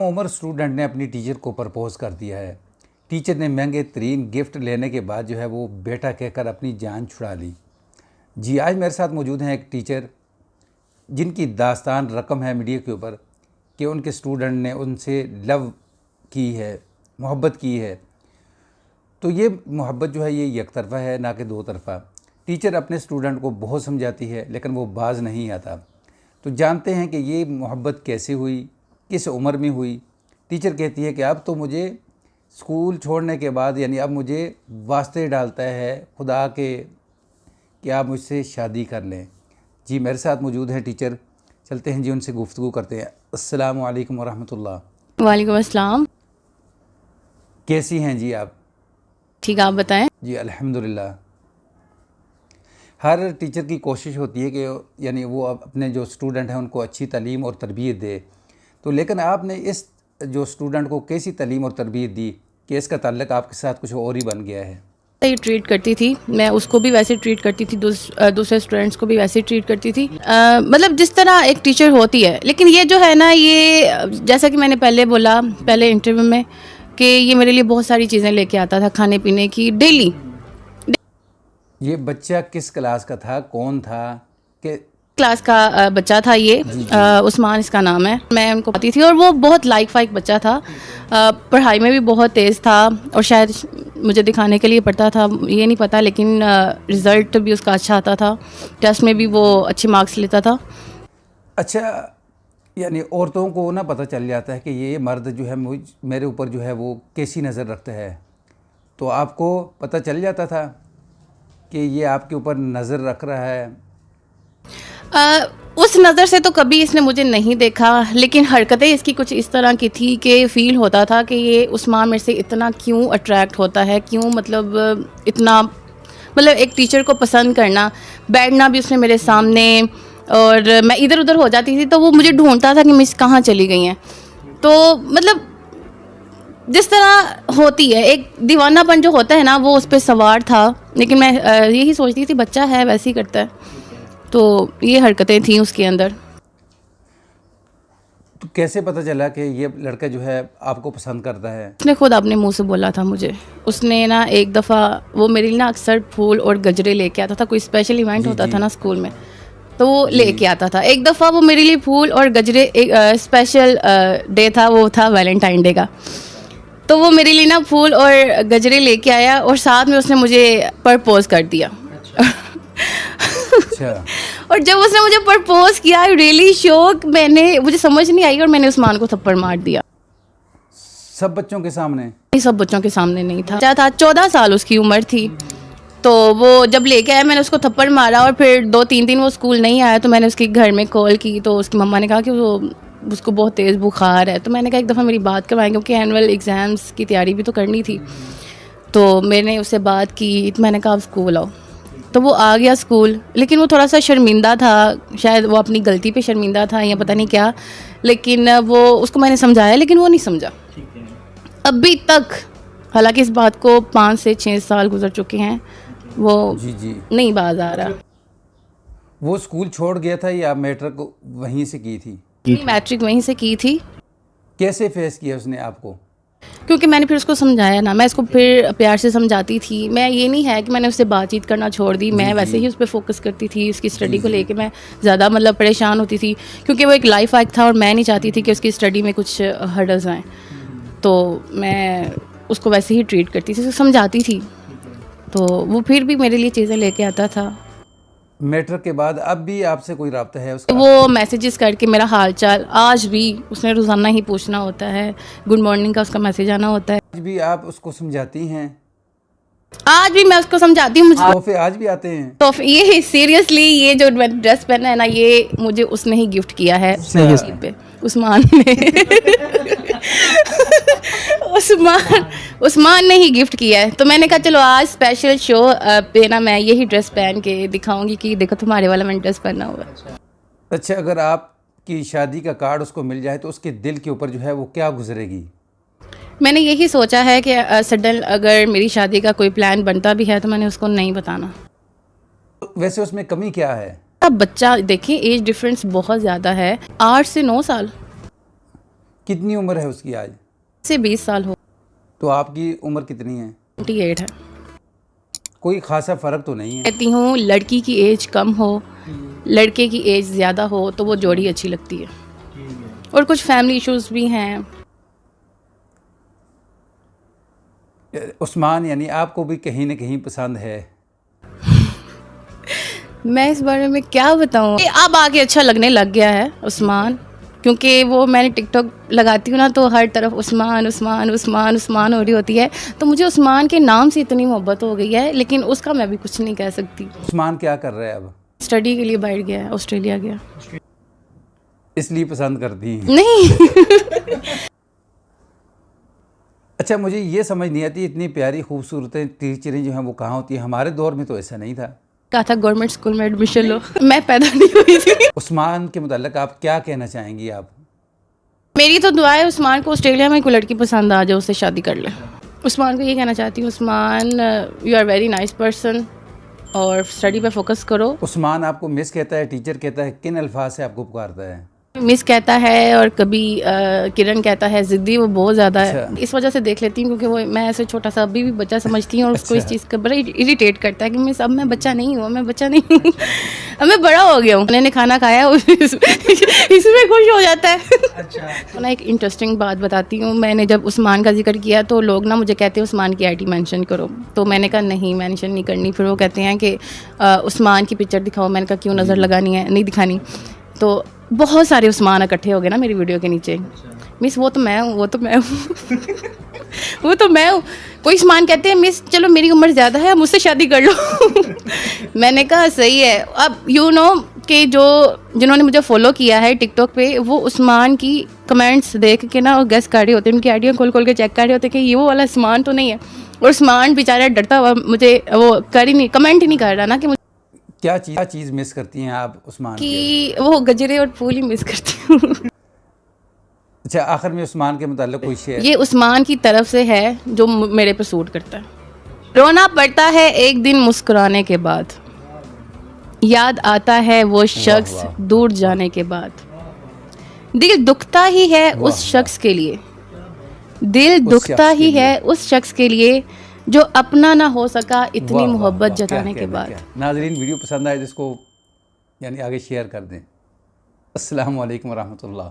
उम्र स्टूडेंट ने अपनी टीचर को प्रपोज कर दिया है। टीचर ने महंगे तरीन गिफ्ट लेने के बाद जो है वो बेटा कहकर अपनी जान छुड़ा ली। जी, आज मेरे साथ मौजूद हैं एक टीचर जिनकी दास्तान रकम है मीडिया के ऊपर कि उनके स्टूडेंट ने उनसे लव की है, मोहब्बत की है। तो ये मोहब्बत जो है ये एक तरफ़ा है, ना कि दो तरफ़ा। टीचर अपने स्टूडेंट को बहुत समझाती है लेकिन वो बाज नहीं आता। तो जानते हैं कि ये मोहब्बत कैसे हुई, किस उम्र में हुई। टीचर कहती है कि अब तो मुझे स्कूल छोड़ने के बाद यानी अब मुझे वास्ते डालता है खुदा के कि आप मुझसे शादी कर लें। जी, मेरे साथ मौजूद हैं टीचर, चलते हैं जी उनसे गुफ्तगू करते हैं। अस्सलामु अलैकुम वरहमतुल्लाह। वालेकुम अस्सलाम। कैसी हैं जी आप? ठीक, आप बताएं। जी अल्हम्दुलिल्लाह। हर टीचर की कोशिश होती है कि यानी वो अपने जो स्टूडेंट हैं उनको अच्छी तालीम और तरबियत दे। तो लेकिन आपने इस जो स्टूडेंट को कैसी तालीम और तरबियत दी कि इसका ताल्लुक आपके साथ कुछ और ही बन गया है? सही ट्रीट करती थी, मैं उसको भी वैसे ट्रीट करती थी, दूसरे स्टूडेंट्स को भी वैसे ट्रीट करती थी। मतलब जिस तरह एक टीचर होती है। लेकिन ये जो है ना, ये जैसा कि मैंने पहले बोला पहले इंटरव्यू में कि ये मेरे लिए बहुत सारी चीज़ें लेके आता था खाने पीने की डेली। ये बच्चा किस क्लास का था, कौन था? कि क्लास का बच्चा था ये, उस्मान इसका नाम है। मैं उनको पता थी और वो बहुत लाइक फाइक बच्चा था, पढ़ाई में भी बहुत तेज़ था और शायद मुझे दिखाने के लिए पढ़ता था, ये नहीं पता, लेकिन रिज़ल्ट भी उसका अच्छा आता था, टेस्ट में भी वो अच्छे मार्क्स लेता था। अच्छा, यानी औरतों को ना पता चल जाता है कि ये मर्द जो है मेरे ऊपर जो है वो कैसी नज़र रखता है। तो आपको पता चल जाता था कि ये आपके ऊपर नज़र रख रहा है? उस नज़र से तो कभी इसने मुझे नहीं देखा, लेकिन हरकतें इसकी कुछ इस तरह की थी कि फ़ील होता था कि ये उस्मान मेरे से इतना क्यों अट्रैक्ट होता है, क्यों मतलब इतना, मतलब एक टीचर को पसंद करना, बैठना भी उसने मेरे सामने, और मैं इधर उधर हो जाती थी तो वो मुझे ढूंढता था कि मिस कहाँ चली गई हैं। तो मतलब जिस तरह होती है एक दीवानापन जो होता है ना, वो उस पर सवार था। लेकिन मैं यही सोचती थी बच्चा है वैसे ही करता है, तो ये हरकतें थी उसके अंदर। तो कैसे पता चला कि ये लड़का जो है आपको पसंद करता है? उसने खुद अपने मुंह से बोला था मुझे। उसने ना एक दफ़ा वो मेरे लिए ना अक्सर फूल और गजरे लेके आता था, कोई स्पेशल इवेंट होता था ना स्कूल में, तो वो लेके आता था। एक दफ़ा वो मेरे लिए फूल और गजरे, एक स्पेशल डे था, वो था वैलेंटाइन डे का, तो वो मेरे लिए ना फूल और गजरे लेके आया और साथ में उसने मुझे प्रपोज कर दिया। अच्छा। और जब उसने मुझे प्रपोज किया, आई रियली शॉक, मुझे समझ नहीं आई और मैंने उस्मान को थप्पड़ मार दिया। सब बच्चों के सामने? नहीं, सब बच्चों के सामने नहीं था। क्या था, 14 साल उसकी उम्र थी। तो वो जब लेके आया मैंने उसको थप्पड़ मारा और फिर 2-3 दिन वो स्कूल नहीं आया, तो मैंने उसके घर में कॉल की तो उसकी मम्मा ने कहा कि उसको बहुत तेज़ बुखार है। तो मैंने कहा एक दफ़ा मेरी बात करवाएं, क्योंकि एनुअल एग्ज़ाम्स की तैयारी भी तो करनी थी। तो मैंने उससे बात की, तो मैंने कहा आप स्कूल आओ। तो वो आ गया स्कूल, लेकिन वो थोड़ा सा शर्मिंदा था, शायद वो अपनी गलती पे शर्मिंदा था या पता नहीं क्या, लेकिन वो उसको मैंने समझाया लेकिन वो नहीं समझा अभी तक। हालांकि इस बात को 5 से 6 साल गुजर चुके हैं, वो जी नहीं बाज आ रहा। वो स्कूल छोड़ गया था या मैट्रिक वहीं से की थी? मैट्रिक वहीं से की थी। कैसे फेस किया उसने आपको? क्योंकि मैंने फिर उसको समझाया ना, मैं इसको फिर प्यार से समझाती थी। मैं ये नहीं है कि मैंने उससे बातचीत करना छोड़ दी, मैं वैसे ही उस पर फोकस करती थी। उसकी स्टडी को लेके मैं ज़्यादा मतलब परेशान होती थी, क्योंकि वो एक लाइफ हाइक था और मैं नहीं चाहती थी कि उसकी स्टडी में कुछ हर्डल्स आएँ। तो मैं उसको वैसे ही ट्रीट करती थी, उसको समझाती थी, तो वो फिर भी मेरे लिए चीज़ें लेके आता था। मैट्रिक के बाद अब भी आपसे कोई रब्ता है उसका? वो मैसेजेस करके मेरा हाल चाल, आज भी उसने रोज़ाना ही पूछना होता है, गुड मॉर्निंग का उसका मैसेज आना होता है। आज भी आप उसको समझाती हैं? आज भी मैं उसको समझाती हूँ। मुझे तोहफे आज भी आते हैं? तो ये सीरियसली, ये जो ड्रेस पहना है ना, ये मुझे उसने ही गिफ्ट किया है पे, उस्मान ने। उस्मान ने ही गिफ्ट किया है। तो मैंने कहा चलो आज स्पेशल शो पे ना मैं यही ड्रेस पहन के दिखाऊंगी कि देखो तुम्हारे वाला मैंने ड्रेस पहना हुआ है। अच्छा, अगर आपकी शादी का कार्ड उसको मिल जाए तो उसके दिल के ऊपर जो है वो क्या गुजरेगी? मैंने यही सोचा है कि सडन अगर मेरी शादी का कोई प्लान बनता भी है तो मैंने उसको नहीं बताना। वैसे उसमें कमी क्या है? अब बच्चा देखिए, एज डिफरेंस बहुत ज़्यादा है, 8 से 9 साल। कितनी उम्र है उसकी आज? से 20 साल हो। तो आपकी उम्र कितनी है? 28 है। कोई खासा फ़र्क तो नहीं है? कहती हूँ लड़की की एज कम हो, लड़के की एज ज़्यादा हो तो वो जोड़ी अच्छी लगती है। और कुछ फैमिली इश्यूज भी हैं। उस्मान यानी आपको भी कहीं ना कहीं पसंद है? मैं इस बारे में क्या बताऊँ, अब आगे अच्छा लगने लग गया है उस्मान, क्योंकि वो मैंने टिकटॉक लगाती हूँ ना तो हर तरफ उस्मान उस्मान उस्मान उस्मान हो रही होती है, तो मुझे उस्मान के नाम से इतनी मोहब्बत हो गई है, लेकिन उसका मैं भी कुछ नहीं कह सकती। उस्मान क्या कर रहा है अब? स्टडी के लिए बाहर गया है, ऑस्ट्रेलिया गया। इसलिए पसंद करती हैं? नहीं। अच्छा, मुझे ये समझ नहीं आती इतनी प्यारी खूबसूरत टीचरें जो हैं वो कहाँ होती हैं? हमारे दौर में तो ऐसा नहीं था। कहा था गवर्नमेंट स्कूल में एडमिशन लो, मैं पैदा नहीं हुई थी। उस्मान के मुताल्लिक आप क्या कहना चाहेंगी आप? मेरी तो दुआ है उस्मान को ऑस्ट्रेलिया में कोई लड़की पसंद आ जाए, उससे शादी कर ले। उस्मान को ये कहना चाहती हूँ, Usman you are very nice person और स्टडी पे फोकस करो। उस्मान आपको मिस कहता है, टीचर कहता है, किन अल्फाज से आपको पुकारता है? मिस कहता है और कभी किरण कहता है, ज़िद्दी वो बहुत ज़्यादा है। अच्छा। इस वजह से देख लेती हूँ क्योंकि वो मैं ऐसे छोटा सा अभी भी बच्चा समझती हूँ और उसको इस चीज़ का बड़ा इरिटेट करता है कि मिस अब मैं बच्चा नहीं हूँ, मैं बच्चा नहीं हूँ, अब मैं बड़ा हो गया हूँ। मैंने खाना खाया इसमें खुश हो जाता है। तो ना एक इंटरेस्टिंग बात बताती हूँ, मैंने जब उस्मान का जिक्र किया तो लोग ना मुझे कहते हैं उस्मान की आईडी मेंशन करो, तो मैंने कहा नहीं मेंशन नहीं करनी। फिर वो कहते हैं कि उस्मान की पिक्चर दिखाओ, मैंने कहा क्यों, नज़र लगानी है, नहीं दिखानी। तो बहुत सारे उस्मान इकट्ठे हो गए ना मेरी वीडियो के नीचे। मिस वो तो मैं हूँ, वो तो मैं हूँ वो तो मैं हूँ। कोई उस्मान कहते हैं मिस चलो मेरी उम्र ज़्यादा है, मुझसे शादी कर लो। मैंने कहा सही है। अब यू नो कि जिन्होंने मुझे फॉलो किया है टिकटॉक पे, वो उस्मान की कमेंट्स देख के ना और गेस कर रहे होते हैं, उनकी आइडिया खोल खोल के चेक कर रहे होते हैं कि ये वो वाला उस्मान तो नहीं है। और उस्मान बेचारा डरता हुआ मुझे वो कर ही नहीं, कमेंट ही नहीं कर रहा ना कि क्या चीज़ मिस करती हैं आप उस्मान कि वो गजरे और फूल ही मिस करती हूँ। अच्छा, आखिर में उस्मान के मुताल्लिक कोई शेर? ये उस्मान की तरफ से है जो मेरे पे सूट करता है। रोना पड़ता है एक दिन मुस्कुराने के बाद, याद आता है वो शख्स वाह। दूर जाने के बाद, दिल दुखता ही है उस शख्स के लिए, दिल दुखता ही है उस शख्स के लिए जो अपना ना हो सका इतनी मोहब्बत जताने के बाद। नाज़रीन, वीडियो पसंद आए जिसको यानी आगे शेयर कर दें। अस्सलामु अलैकुम वरहमतुल्लाह।